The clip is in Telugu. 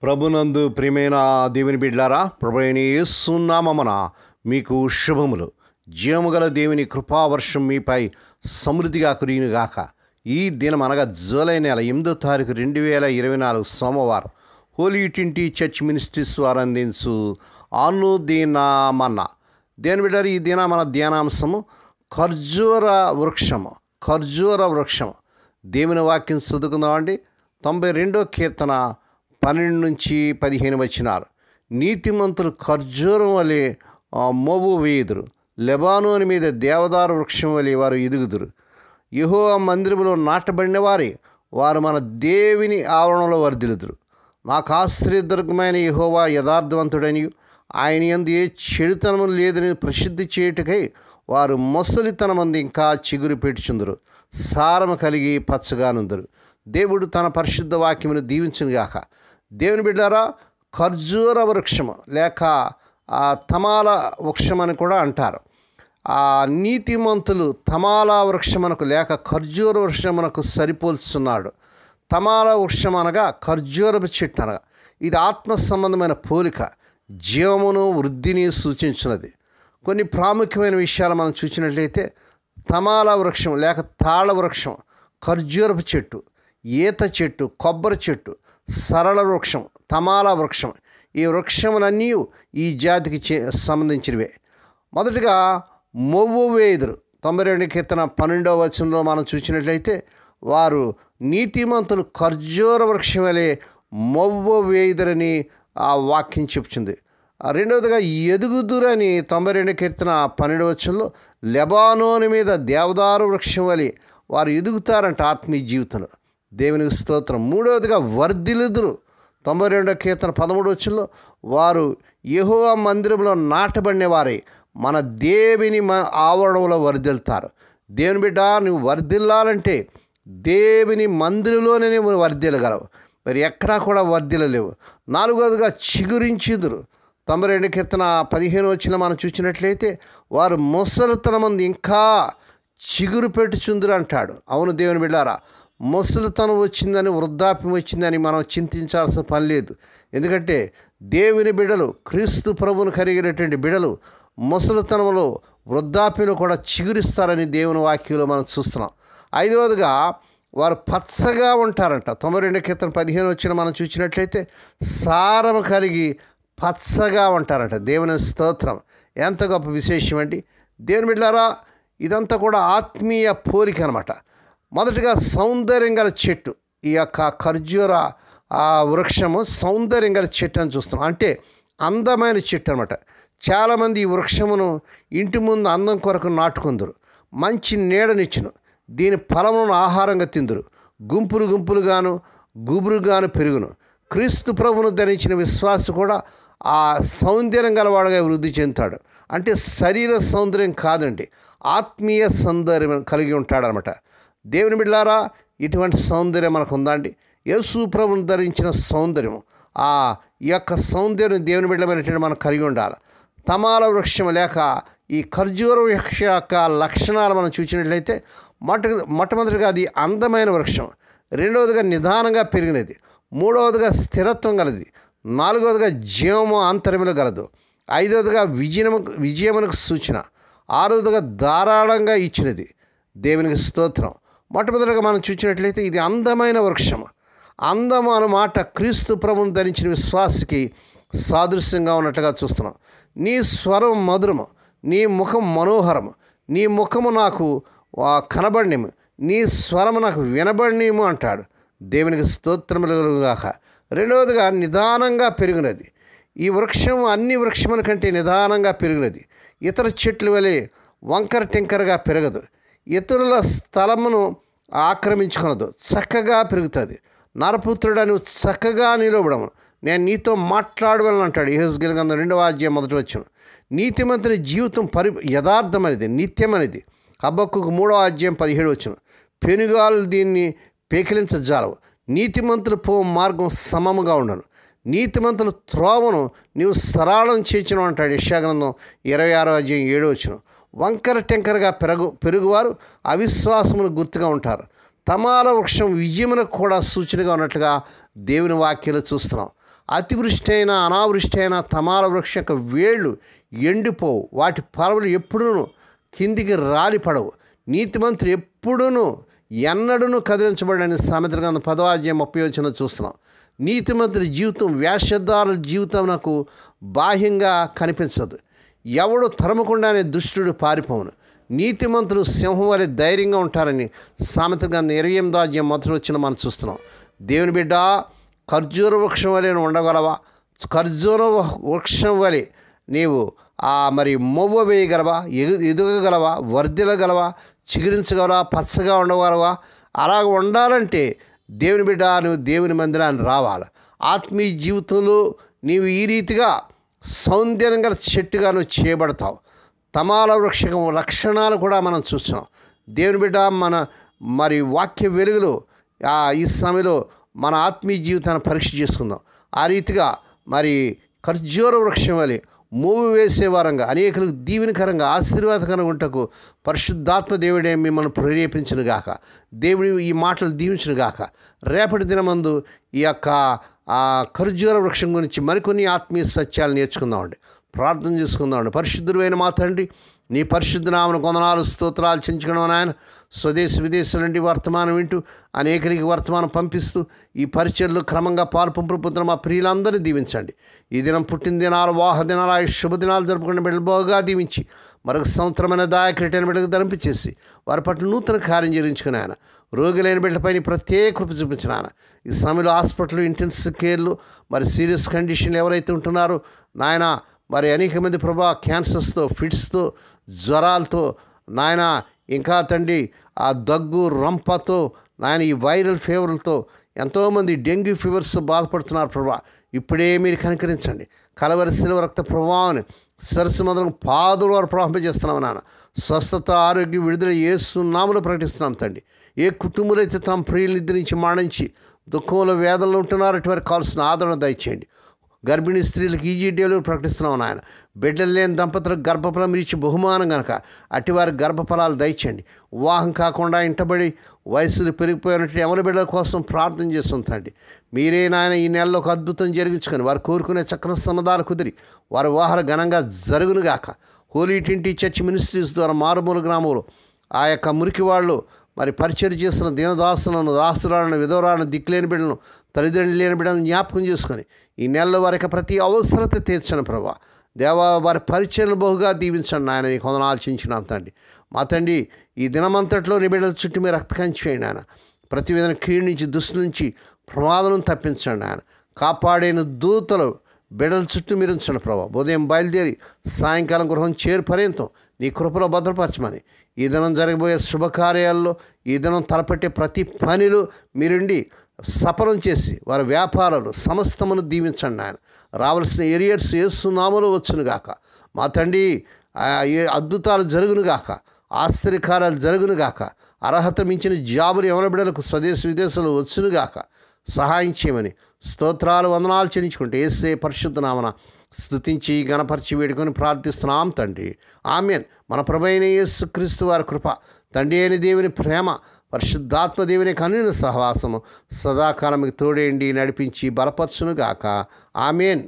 ప్రభునందు ప్రియమైన దేవుని బిడ్లారా, ప్రభువైన యేసు నామమున మీకు శుభములు. జీవముగల దేవుని కృపావర్షం మీపై సమృద్ధిగా కురియునుగాక. ఈ దినం అనగా జూలై నెల 8వ తారీఖు 2024 సోమవారం హోలీ ట్రింటీ చర్చ్ మినిస్ట్రీస్ వారు అందించు అనుదినమన్న దేవుని బిడ్డారు. ఈ దిన మన ధ్యానాంశము ఖర్జూర వృక్షము. దేవుని వాక్యం చదువుకుందామండి. 92వ కీర్తన 12 నుంచి 15 వచనాలు. నీతిమంతులు ఖర్జూరం వలె మోవు వేయుదురు, లెబానోను మీద దేవదారు వృక్షం వలె వారు ఎదుగుదురు. యెహోవా మందిరములో నాటబడిన వారు మన దేవుని ఆవరణలో వర్ధిల్లుదురు. నాకు ఆశ్చర్యదుర్గమైన యెహోవా యథార్థవంతుడని, ఆయన యందు ఏ చెడుతనము లేదని ప్రసిద్ధి చేయుటకై వారు ముసలితనమందు ఇంకా చిగురు పెట్టుచుందురు, సారము కలిగి పచ్చగానుందురు. దేవుడు తన పరిశుద్ధ వాక్యమును దీవించునుగాక. దేవుని బిడ్డారా, ఖర్జూర వృక్షము లేక తమాల వృక్షం అని కూడా అంటారు. నీతిమంతులు తమాల వృక్షమునకు లేక ఖర్జూర వృక్షమునకు సరిపోల్చున్నాడు. తమాల వృక్షం అనగా ఖర్జూరపు చెట్టు అనగా ఇది ఆత్మ సంబంధమైన పోలిక, జీవమును వృద్ధిని సూచించినది. కొన్ని ప్రాముఖ్యమైన విషయాలు మనం చూసినట్లయితే తమాల వృక్షం లేక తాళ వృక్షం, ఖర్జూరపు చెట్టు, ఈత చెట్టు, కొబ్బరి చెట్టు, సరళ వృక్షం, తమాల వృక్షం, ఈ వృక్షములన్నీ ఈ జాతికి సంబంధించినవే. మొదటిగా మొవ్వు వేయుదురు. 92 కీర్తన 12వ వచనంలో మనం చూసినట్లయితే వారు నీతిమంతులు ఖర్జూర వృక్షం వలె మొవ్వు వేయుదురని ఆ వాక్యం చెప్తుంది. రెండవదిగా ఎదుగుదురని 92 కీర్తన 12వ వచనంలో లెబానోను మీద దేవదారు వృక్షం వలె వారు ఎదుగుతారంట ఆత్మీయ జీవితంలో. దేవునికి స్తోత్రం. మూడవదిగా వర్ధిల్లుదురు. 92వ కీర్తన 13వ వచనంలో వారు యెహోవా మందిరంలో నాటబడిన వారే మన దేవుని ఆవరణంలో వర్ధిల్లుతారు. దేవుని బిడ్డ, నువ్వు వర్ధిల్లాలంటే దేవుని మందిరంలోనే నువ్వు వర్ధిల్లగలవు, మరి ఎక్కడా కూడా వర్ధిల్లలేవు. నాలుగవదిగా చిగురించుదురు. 92 కీర్తన 15వ వచనం మనం చూసినట్లయితే వారు ముసలితనమందు ఇంకా చిగురు పెట్టుచుందురు అంటాడు. అవును దేవుని బిడ్డారా, ముసలితనం వచ్చిందని, వృద్ధాప్యం వచ్చిందని మనం చింతించాల్సిన పని లేదు. ఎందుకంటే దేవుని బిడ్డలు, క్రీస్తు ప్రభువును కలిగినటువంటి బిడ్డలు ముసలితనంలో, వృద్ధాప్యంలో కూడా చిగురిస్తారని దేవుని వాక్యంలో మనం చూస్తున్నాం. ఐదవదిగా వారు పచ్చగా ఉంటారంట. 92 కీర్తన 15 వచ్చిన మనం చూసినట్లయితే సారము కలిగి పచ్చగా ఉంటారంట. దేవుని స్తోత్రం. ఎంత గొప్ప విశేషం అండి దేవుని బిడ్డలారా. ఇదంతా కూడా ఆత్మీయ పోలిక అనమాట. మొదటిగా సౌందర్యం గల చెట్టు, ఈ యొక్క ఖర్జూర వృక్షము సౌందర్యం గల చెట్టు అని చూస్తున్నాం. అంటే అందమైన చెట్టు అనమాట. చాలామంది ఈ వృక్షమును ఇంటి ముందు అందం కొరకు నాటుకుందరు, మంచి నీడనిచ్చును, దీని ఫలమును ఆహారంగా తిందురు, గుంపులు గుంపులుగాను గుబురుగాను పెరుగును. క్రీస్తు ప్రభువును ధరించిన విశ్వాసి కూడా ఆ సౌందర్యం గలవాడుగా వృద్ధి చెందుతాడు. అంటే శరీర సౌందర్యం కాదండి, ఆత్మీయ సౌందర్యం కలిగి ఉంటాడనమాట. దేవుని బిడ్డలారా, ఇటువంటి సౌందర్యం మనకు ఉందండి. యేసు ప్రభువును ధరించిన సౌందర్యం, ఈ యొక్క సౌందర్యం దేవుని బిడ్డలమైనటువంటి మనం కలిగి ఉండాలి. తమాల వృక్షం లేక ఈ ఖర్జూర వృక్ష యొక్క లక్షణాలు మనం చూసినట్లయితే మొట్టమొదటిగా అది అందమైన వృక్షం, రెండవదిగా నిదానంగా పెరిగినది, మూడవదిగా స్థిరత్వం గలది, నాలుగవదిగా జీవము ఆంతర్యములు గలదు, ఐదవదిగా విజయమునకు సూచన, ఆరవదిగా ధారాళంగా ఇచ్చినది. దేవునికి స్తోత్రం. మొట్టమొదటిగా మనం చూసినట్లయితే ఇది అందమైన వృక్షం. అందము అన్నమాట క్రీస్తు ప్రభువును ధరించిన విశ్వాసికి సాదృశ్యంగా ఉన్నట్టుగా చూస్తున్నాం. నీ స్వరం మధురము, నీ ముఖం మనోహరము, నీ ముఖము నాకు కనబడినేము, నీ స్వరము నాకు వినబడినేము అంటాడు. దేవునికి స్తోత్రములుగాక. రెండవదిగా నిదానంగా పెరిగినది. ఈ వృక్షం అన్ని వృక్షముల కంటే నిదానంగా పెరిగినది. ఇతర చెట్ల వలె వంకర టెంకరగా పెరగదు, ఇతరుల స్థలమును ఆక్రమించుకునదు, చక్కగా పెరుగుతుంది. నరపుత్రుడా, నువ్వు చక్కగా నిలబడము, నేను నీతో మాట్లాడవలని అంటాడు. యెహెజ్కేలు గ్రంథం 2వ అధ్యాయం 1వ వచనం. నీతిమంతుని జీవితం యథార్థమనేది, నిత్యమనేది. హబక్కూకు 3వ అధ్యాయం 17వ వచనం. పెనుగాలు దీన్ని పేకిలించజాలవు, నీతిమంతులు పో మార్గం సమముగా ఉండను, నీతిమంతుల త్రోవను నీవు సరళం చేర్చును అంటాడు. యెషయా గ్రంథం 26వ అధ్యాయం 7వ వచనం. వంకర టెంకరగా పెరుగువారు అవిశ్వాసమును గుర్తుగా ఉంటారు. తమాల వృక్షం విజయమునకు కూడా సూచనగా ఉన్నట్లుగా దేవుని వాక్యాలు చూస్తున్నాం. అతివృష్టి అయినా అనావృష్టి అయినా తమాల వృక్ష యొక్క వేళ్ళు ఎండిపోవు, వాటి పరవలు ఎప్పుడూ కిందికి రాలిపడవు. నీతిమంతుడు ఎప్పుడూ ఎన్నడూ కదిలించబడని సామెతల గ్రంథం 10వ అధ్యాయం 30వ వచనం చూస్తున్నాం. నీతిమంతుడి జీవితం వేషధారుల జీవితం నాకు బాహ్యంగా కనిపించదు. ఎవడు తరమకుండానే దుష్టుడు పారిపోవును. నీతిమంతులు సింహం వలె ధైర్యంగా ఉంటారని సామెతల గ్రంథం 28వ అధ్యాయం 1వ వచనం మనం చూస్తున్నాం. దేవుని బిడ్డ, ఖర్జూర వృక్షం వలె ఉండగలవా? ఖర్జూర వృక్షం వలె నీవు మరి మొవ్వ వేయగలవా? ఎదుగగలవా? వర్ధిల్లగలవా? చిగురించగలవా? పచ్చగా ఉండగలవా? అలాగ ఉండాలంటే దేవుని బిడ్డ, నువ్వు దేవుని మందిరాన్ని రావాలి. ఆత్మీయ జీవితంలో నీవు ఈ రీతిగా సౌందర్యం గల చెట్టుగా నువ్వు చేయబడతావు. తమాల వృక్షం లక్షణాలు కూడా మనం చూస్తున్నాం. దేవుని బిడ్డ, మరి వాక్య వెలుగులో ఈ సమయంలో మన ఆత్మీయ జీవితాన్ని పరీక్ష చేసుకుందాం. ఆ రీతిగా మరి ఖర్జూర వృక్షం వలె మూవి వేసేవారంగా, అనేకులకు దీవెనకరంగా, ఆశీర్వాదకరంగా ఉంటకు పరిశుద్ధాత్మ దేవుడే మిమ్మల్ని ప్రేరేపించును గాక. దేవుడు ఈ మాటలు దీవించును గాక. రేపటి దినమందు ఈ యొక్క ఖర్జూర వృక్షం గురించి మరికొన్ని ఆత్మీయ సత్యాలు నేర్చుకుందామండి. ప్రార్థన చేసుకుందామండి. పరిశుద్ధుడైన మా తండ్రి, నీ పరిశుద్ధ నామమున వందనాలు స్తోత్రాలు చెల్లించుకున్నాం నాయన. స్వదేశ విదేశాల నుండి వర్తమానం వింటూ అనేకరికి వర్తమానం పంపిస్తూ ఈ పరిచయలు క్రమంగా పాల్పంపులు పొందుతున్న మా ప్రియులందరినీ దీవించండి. ఈ దినం పుట్టిన దినాలు, వాహ దినాలు, శుభదినాలు జరుపుకున్న బిడ్డలు బాగా దీవించి మరొక సంవత్సరమైన దాయకరిటైన బిడ్డకు ధరింపచేసి వారి పట్ల నూతన కార్యం జరిగించుకుని ఆయన రోగులైన బిడ్డలపైన ప్రత్యేక కృప చూపించిన ఆయన ఈ సమయంలో హాస్పిటల్, ఇంటెన్సివ్ కేర్లు, మరి సీరియస్ కండిషన్లు ఎవరైతే ఉంటున్నారో నాయన, మరి అనేక మంది ప్రభా క్యాన్సర్స్తో, ఫిట్స్తో, జ్వరాలతో నాయన, ఇంకా తండ్రి దగ్గు, రంపతో నాయన, ఈ వైరల్ ఫీవర్లతో ఎంతోమంది డెంగ్యూ ఫీవర్స్తో బాధపడుతున్నారు ప్రభా. ఇప్పుడే మీరు కనికరించండి. కలవరి శిలువ రక్త ప్రభావాన్ని సరస్సు మొదలు పాదుల వారు ప్రవహింపజేస్తున్నాం నాన్న. స్వస్థత, ఆరోగ్యం, విడుదల యేసు నామములో ప్రకటిస్తున్నాం తండ్రి. ఏ కుటుంబంలో అయితే తమ ప్రియులు నిద్రించి మరణించి దుఃఖంలో, వేదనలో ఉంటున్నారో అటువారికి కావాల్సిన ఆదరణ దయచేయండి. గర్భిణీ స్త్రీలకు ఈజీ డెలివరీ ప్రకటిస్తున్నాం నాయన. బిడ్డలు లేని దంపతులకు గర్భఫలం ఇచ్చి బహుమానం కనుక అటువారి గర్భఫలాలు దయచేయండి. వివాహం కాకుండా ఇంటబడి వయసులు పెరిగిపోయినట్టు ఎవరి బిడ్డల కోసం ప్రార్థన చేస్తుందండి. మీరే నాయన ఈ నెలలో ఒక అద్భుతం జరిగించుకొని వారు కోరుకునే చక్ర సమాధాలు కుదిరి వారి వివాహాలు ఘనంగా జరుగునుగాక. హోలీ ట్వంటీ చర్చ్ మినిస్ట్రీస్ ద్వారా మారుమూల గ్రామంలో ఆ యొక్క మురికి వాళ్ళు మరి పరిచయం చేస్తున్న దీనదాసులను, దాసురాలను, విధవరాలను, దిక్కులేని బిడ్డలను, తల్లిదండ్రులు లేని బిడ్డలను జ్ఞాపకం చేసుకొని ఈ నెలలో వారికి ప్రతి అవసరత తీర్చని ప్రభా. దేవా, వారి పరిచయను బహుగా దీవించండి నాయన. నీకు వందనాలు ఆలోచించినాం తండ్రి. మా తండ్రి, ఈ దినమంతట్లో నీ బిడ్డల చుట్టూ మీరు రక్తకంచి వేయండి ఆయన. ప్రతి విధంగా కీడు నుంచి, దుష్టు నుంచి, ప్రమాదం తప్పించండి ఆయన. కాపాడిన దూతలు బిడ్డల చుట్టూ మీరు ఉంచండి ప్రభా. ఉదయం బయలుదేరి సాయంకాలం గృహం చేరు పర్యంతం నీ కృపలో భద్రపరచమని, ఈ దినం జరగబోయే శుభకార్యాల్లో, ఈ దినం తలపెట్టే ప్రతి పనిలో మీరుండి సఫలం చేసి వారి వ్యాపారాలు సమస్తమును దీవించండి ఆయన. రావాల్సిన ఏరియర్స్ యేసు నామములో వచ్చునుగాక. మా తండ్రి, అద్భుతాలు జరుగునుగాక, ఆశ్చర్యకార్యాలు జరుగునుగాక. అర్హత మించిన జాబులు ఎవరి బిడ్డలకు స్వదేశ విదేశాలు వచ్చునుగాక. సహాయం చేయమని స్తోత్రాలు, వందనాలు చెల్లించుకుంటే యేసే పరిశుద్ధ నామమున స్తుతించి గణపరిచి వేడుకొని ప్రార్థిస్తున్నాం తండ్రి. ఆమేన్. మన ప్రభువైన యేసుక్రీస్తు వారి కృప, తండ్రి అయిన దేవుని ప్రేమ, పరిశుద్ధాత్మ దేవుని కన్నుల సహవాసము సదాకాలం తోడేండి నడిపించి బలపరచునుగాక. ఆమేన్.